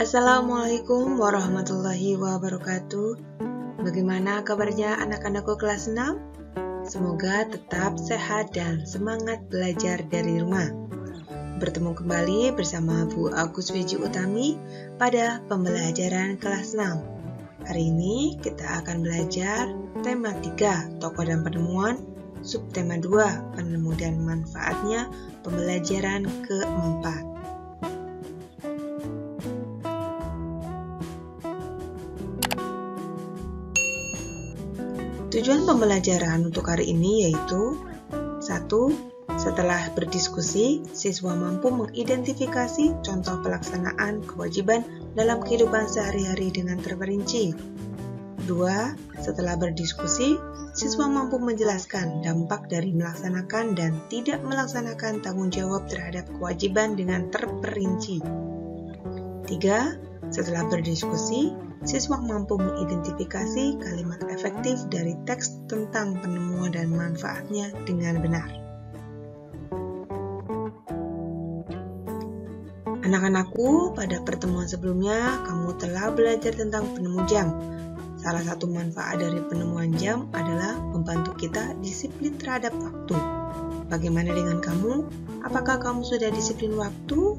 Assalamualaikum warahmatullahi wabarakatuh. Bagaimana kabarnya anak-anakku kelas 6? Semoga tetap sehat dan semangat belajar dari rumah. Bertemu kembali bersama Bu Agus Wiji Utami pada pembelajaran kelas 6. Hari ini kita akan belajar tema 3, tokoh dan penemuan, subtema 2, penemu dan manfaatnya, pembelajaran keempat. Tujuan pembelajaran untuk hari ini yaitu 1. Setelah berdiskusi, siswa mampu mengidentifikasi contoh pelaksanaan kewajiban dalam kehidupan sehari-hari dengan terperinci. 2. Setelah berdiskusi, siswa mampu menjelaskan dampak dari melaksanakan dan tidak melaksanakan tanggung jawab terhadap kewajiban dengan terperinci. 3. Setelah berdiskusi, siswa mampu mengidentifikasi kalimat efektif dari teks tentang penemuan dan manfaatnya dengan benar. Anak-anakku, pada pertemuan sebelumnya, kamu telah belajar tentang penemu jam. Salah satu manfaat dari penemuan jam adalah membantu kita disiplin terhadap waktu. Bagaimana dengan kamu? Apakah kamu sudah disiplin waktu?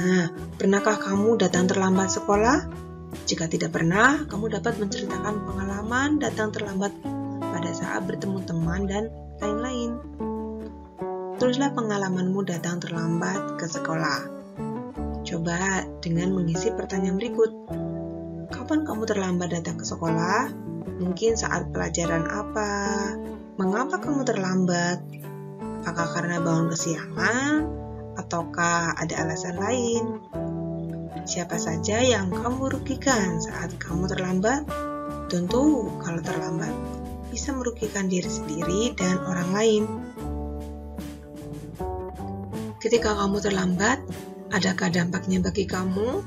Nah, pernahkah kamu datang terlambat sekolah? Jika tidak pernah, kamu dapat menceritakan pengalaman datang terlambat pada saat bertemu teman dan lain-lain. Tulislah pengalamanmu datang terlambat ke sekolah. Coba dengan mengisi pertanyaan berikut. Kapan kamu terlambat datang ke sekolah? Mungkin saat pelajaran apa? Mengapa kamu terlambat? Apakah karena bangun kesiangan? Ataukah ada alasan lain? Siapa saja yang kamu rugikan saat kamu terlambat? Tentu, kalau terlambat, bisa merugikan diri sendiri dan orang lain. Ketika kamu terlambat, adakah dampaknya bagi kamu?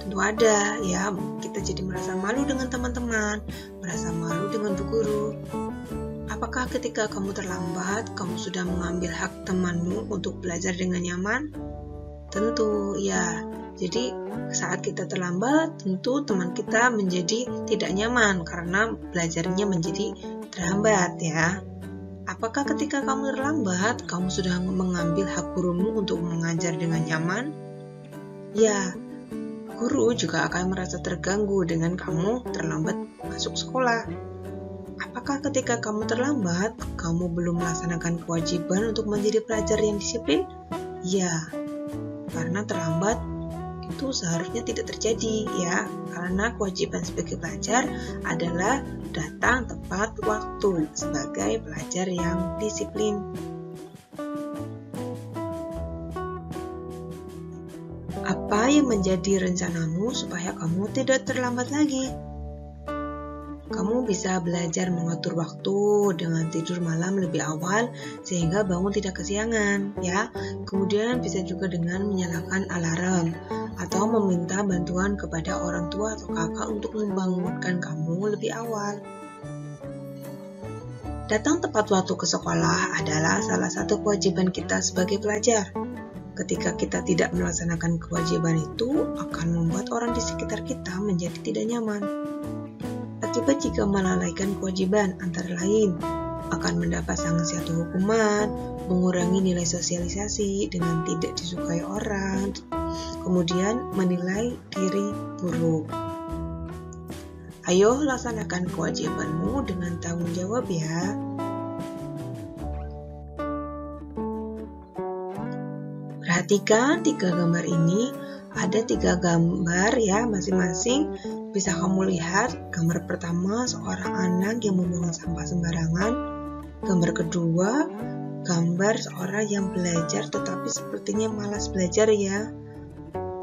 Tentu ada, ya. Kita jadi merasa malu dengan teman-teman, merasa malu dengan bu guru. Apakah ketika kamu terlambat, kamu sudah mengambil hak temanmu untuk belajar dengan nyaman? Tentu, ya. Jadi, saat kita terlambat, tentu teman kita menjadi tidak nyaman karena belajarnya menjadi terhambat, ya. Apakah ketika kamu terlambat, kamu sudah mengambil hak gurumu untuk mengajar dengan nyaman? Ya, guru juga akan merasa terganggu dengan kamu terlambat masuk sekolah. Apakah ketika kamu terlambat, kamu belum melaksanakan kewajiban untuk menjadi pelajar yang disiplin? Ya, karena terlambat itu seharusnya tidak terjadi, ya. Karena kewajiban sebagai pelajar adalah datang tepat waktu sebagai pelajar yang disiplin. Apa yang menjadi rencanamu supaya kamu tidak terlambat lagi? Kamu bisa belajar mengatur waktu dengan tidur malam lebih awal sehingga bangun tidak kesiangan, ya. Kemudian bisa juga dengan menyalakan alarm atau meminta bantuan kepada orang tua atau kakak untuk membangunkan kamu lebih awal. Datang tepat waktu ke sekolah adalah salah satu kewajiban kita sebagai pelajar. Ketika kita tidak melaksanakan kewajiban itu akan membuat orang di sekitar kita menjadi tidak nyaman. Akibat jika melalaikan kewajiban antara lain akan mendapat sanksi atau hukuman, mengurangi nilai sosialisasi dengan tidak disukai orang, kemudian menilai diri buruk. Ayo laksanakan kewajibanmu dengan tanggung jawab, ya. Perhatikan 3 gambar ini. Ada 3 gambar, ya, masing-masing bisa kamu lihat. Gambar pertama, seorang anak yang membuang sampah sembarangan. Gambar kedua, gambar seorang yang belajar tetapi sepertinya malas belajar, ya.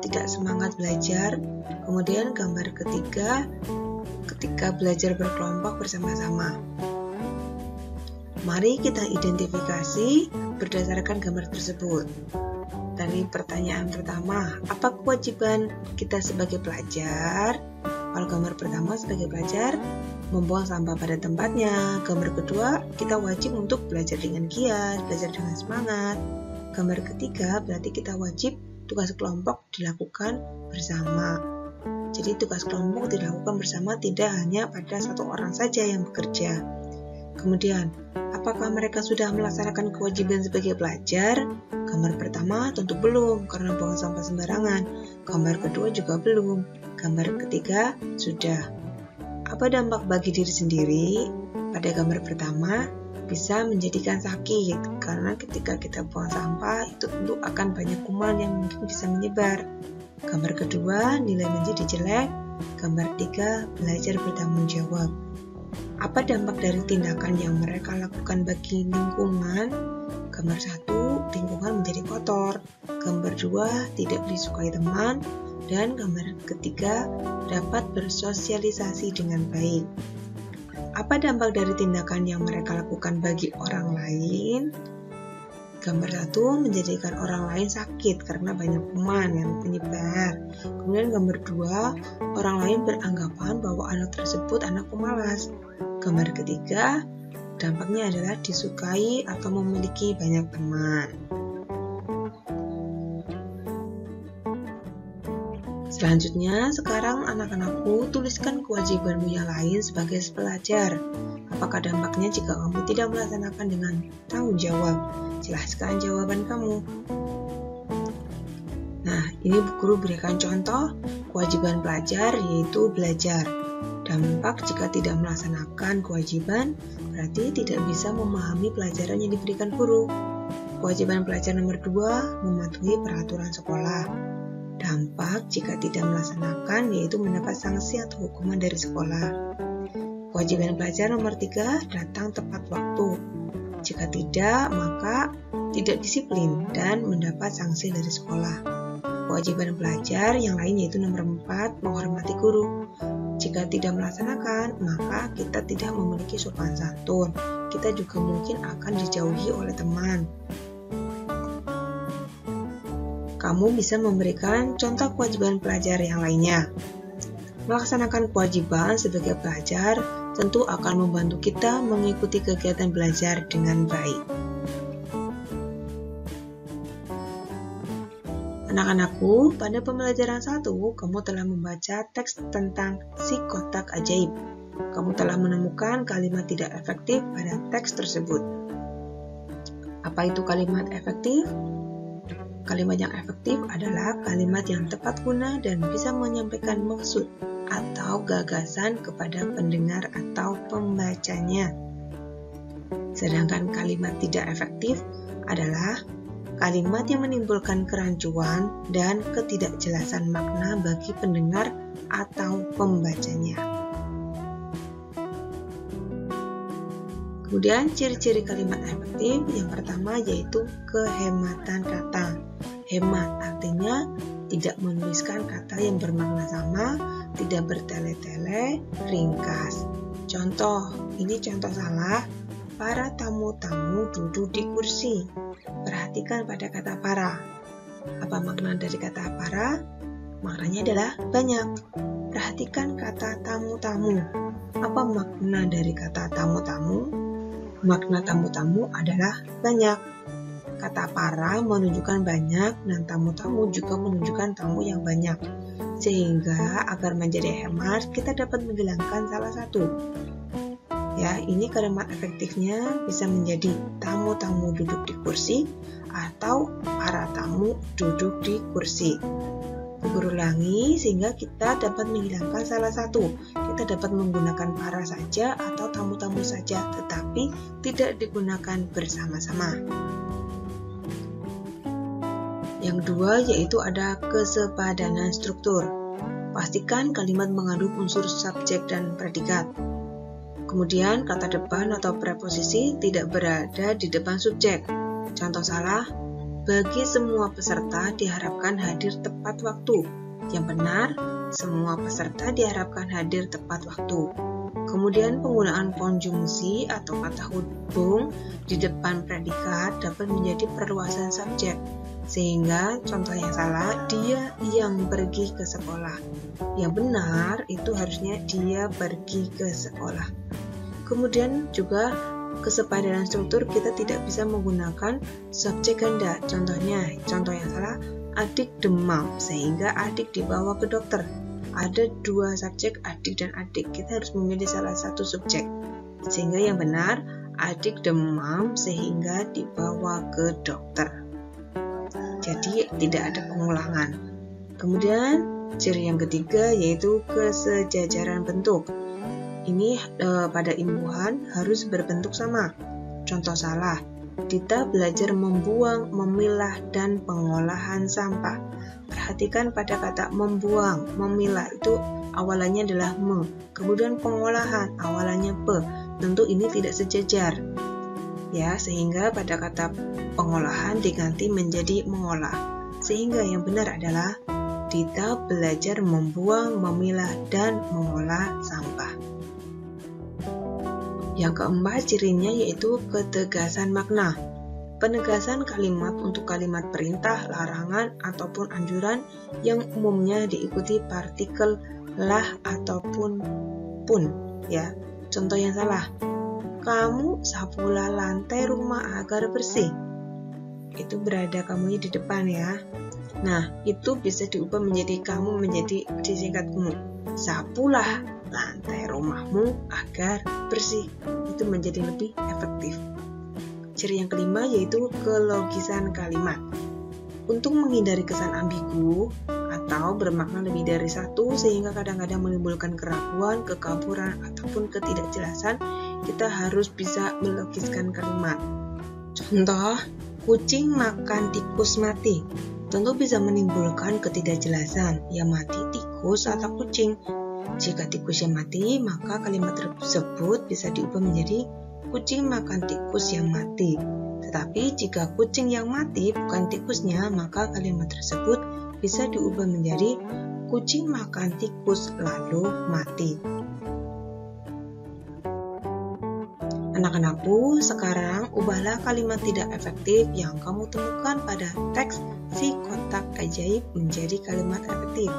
Tidak semangat belajar. Kemudian gambar ketiga, ketika belajar berkelompok bersama-sama. Mari kita identifikasi berdasarkan gambar tersebut. Dari pertanyaan pertama, apa kewajiban kita sebagai pelajar? Kalau gambar pertama sebagai pelajar, membuang sampah pada tempatnya. Gambar kedua, kita wajib untuk belajar dengan giat, belajar dengan semangat. gambar ketiga berarti kita wajib tugas kelompok dilakukan bersama. Jadi tugas kelompok dilakukan bersama tidak hanya pada satu orang saja yang bekerja. Kemudian, apakah mereka sudah melaksanakan kewajiban sebagai pelajar? Gambar pertama tentu belum karena buang sampah sembarangan. Gambar kedua juga belum. Gambar ketiga sudah. Apa dampak bagi diri sendiri? Pada gambar pertama, bisa menjadikan sakit karena ketika kita buang sampah itu tentu akan banyak kuman yang mungkin bisa menyebar. Gambar kedua, nilai menjadi jelek. Gambar tiga, belajar bertanggung jawab. Apa dampak dari tindakan yang mereka lakukan bagi lingkungan? Gambar 1, lingkungan menjadi kotor. Gambar 2, tidak disukai teman. Dan gambar ketiga, dapat bersosialisasi dengan baik. Apa dampak dari tindakan yang mereka lakukan bagi orang lain? Gambar 1, menjadikan orang lain sakit karena banyak kuman yang menyebar. Kemudian gambar 2, orang lain beranggapan bahwa anak tersebut anak pemalas. Gambar ketiga, dampaknya adalah disukai atau memiliki banyak teman. Selanjutnya, sekarang anak-anakku tuliskan kewajibanmu yang lain sebagai pelajar. Apakah dampaknya jika kamu tidak melaksanakan dengan tanggung jawab? Jelaskan jawaban kamu. Nah, ini Bu Guru berikan contoh kewajiban pelajar yaitu belajar. Dampak jika tidak melaksanakan kewajiban berarti tidak bisa memahami pelajaran yang diberikan guru. Kewajiban pelajar nomor 2, mematuhi peraturan sekolah. Dampak jika tidak melaksanakan yaitu mendapat sanksi atau hukuman dari sekolah. Kewajiban pelajar nomor 3, datang tepat waktu. Jika tidak, maka tidak disiplin dan mendapat sanksi dari sekolah. Kewajiban pelajar yang lain yaitu nomor 4, menghormati guru. Jika tidak melaksanakan, maka kita tidak memiliki sopan santun. Kita juga mungkin akan dijauhi oleh teman. Kamu bisa memberikan contoh kewajiban pelajar yang lainnya. Melaksanakan kewajiban sebagai pelajar tentu akan membantu kita mengikuti kegiatan belajar dengan baik. Anak-anakku, pada pembelajaran 1, kamu telah membaca teks tentang si kotak ajaib. Kamu telah menemukan kalimat tidak efektif pada teks tersebut. Apa itu kalimat efektif? Kalimat yang efektif adalah kalimat yang tepat guna dan bisa menyampaikan maksud atau gagasan kepada pendengar atau pembacanya. Sedangkan kalimat tidak efektif adalah kalimat yang menimbulkan kerancuan dan ketidakjelasan makna bagi pendengar atau pembacanya. Kemudian ciri-ciri kalimat efektif yang pertama yaitu kehematan kata. Hemat artinya tidak menuliskan kata yang bermakna sama, tidak bertele-tele, ringkas. Contoh, ini contoh salah. Para tamu-tamu duduk di kursi. Perhatikan pada kata para. Apa makna dari kata para? Maknanya adalah banyak. Perhatikan kata tamu-tamu. Apa makna dari kata tamu-tamu? Makna tamu-tamu adalah banyak. Kata para menunjukkan banyak dan tamu-tamu juga menunjukkan tamu yang banyak. Sehingga agar menjadi hemat, kita dapat menghilangkan salah satu. Ya, ini kalimat efektifnya bisa menjadi tamu-tamu duduk di kursi atau para tamu duduk di kursi. Berulangi sehingga kita dapat menghilangkan salah satu. Kita dapat menggunakan para saja atau tamu-tamu saja, tetapi tidak digunakan bersama-sama. Yang kedua yaitu ada kesepadanan struktur. Pastikan kalimat mengandung unsur subjek dan predikat. Kemudian kata depan atau preposisi tidak berada di depan subjek. Contoh salah, bagi semua peserta diharapkan hadir tepat waktu. Yang benar, semua peserta diharapkan hadir tepat waktu. Kemudian penggunaan konjungsi atau kata hubung di depan predikat dapat menjadi perluasan subjek. Sehingga contoh yang salah, dia yang pergi ke sekolah. Yang benar itu harusnya dia pergi ke sekolah. Kemudian juga kesepadanan struktur kita tidak bisa menggunakan subjek ganda. Contohnya, contoh yang salah, adik demam sehingga adik dibawa ke dokter. Ada dua subjek, adik dan adik. Kita harus memilih salah satu subjek. Sehingga yang benar, adik demam sehingga dibawa ke dokter. Jadi tidak ada pengulangan. Kemudian ciri yang ketiga yaitu kesejajaran bentuk. Ini pada imbuhan harus berbentuk sama. Contoh salah, Dita belajar membuang, memilah, dan pengolahan sampah. Perhatikan pada kata membuang, memilah itu awalannya adalah me, kemudian pengolahan awalannya pe. Tentu ini tidak sejajar. Ya, sehingga pada kata pengolahan diganti menjadi mengolah. Sehingga yang benar adalah Dita belajar membuang, memilah, dan mengolah sampah. Yang keempat cirinya yaitu ketegasan makna. Penegasan kalimat untuk kalimat perintah, larangan, ataupun anjuran yang umumnya diikuti partikel lah ataupun pun. Ya, contoh yang salah. Kamu sapulah lantai rumah agar bersih. Itu berada kamunya di depan ya. Nah, itu bisa diubah menjadi kamu menjadi disingkat kumu. Sapulah lantai rumahmu agar bersih. Itu menjadi lebih efektif. Ciri yang kelima yaitu kelogisan kalimat. Untuk menghindari kesan ambigu atau bermakna lebih dari satu sehingga kadang-kadang menimbulkan keraguan, kekaburan, ataupun ketidakjelasan, kita harus bisa melogiskan kalimat. Contoh, kucing makan tikus mati. Tentu bisa menimbulkan ketidakjelasan, ya mati tikus atau kucing. Jika tikus yang mati, maka kalimat tersebut bisa diubah menjadi kucing makan tikus yang mati. Tetapi jika kucing yang mati bukan tikusnya, maka kalimat tersebut bisa diubah menjadi kucing makan tikus lalu mati. Anak-anakku, sekarang ubahlah kalimat tidak efektif yang kamu temukan pada teks si kotak ajaib menjadi kalimat efektif.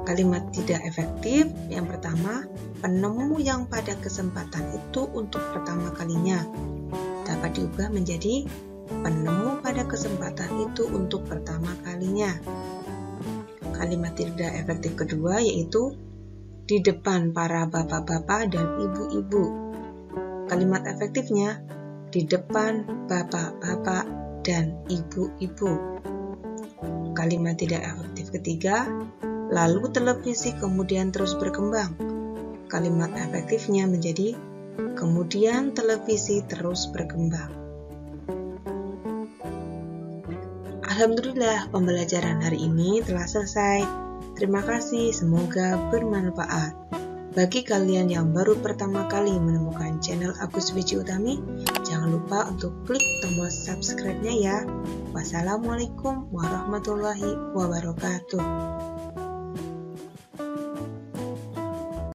Kalimat tidak efektif yang pertama, penemu yang pada kesempatan itu untuk pertama kalinya dapat diubah menjadi penemu pada kesempatan itu untuk pertama kalinya. Kalimat tidak efektif kedua yaitu di depan para bapak-bapak dan ibu-ibu. Kalimat efektifnya di depan bapak-bapak dan ibu-ibu. Kalimat tidak efektif ketiga, lalu televisi kemudian terus berkembang. Kalimat efektifnya menjadi kemudian televisi terus berkembang. Alhamdulillah, pembelajaran hari ini telah selesai. Terima kasih, semoga bermanfaat. Bagi kalian yang baru pertama kali menemukan channel Agus Wiji Utami, jangan lupa untuk klik tombol subscribe-nya ya. Wassalamualaikum warahmatullahi wabarakatuh.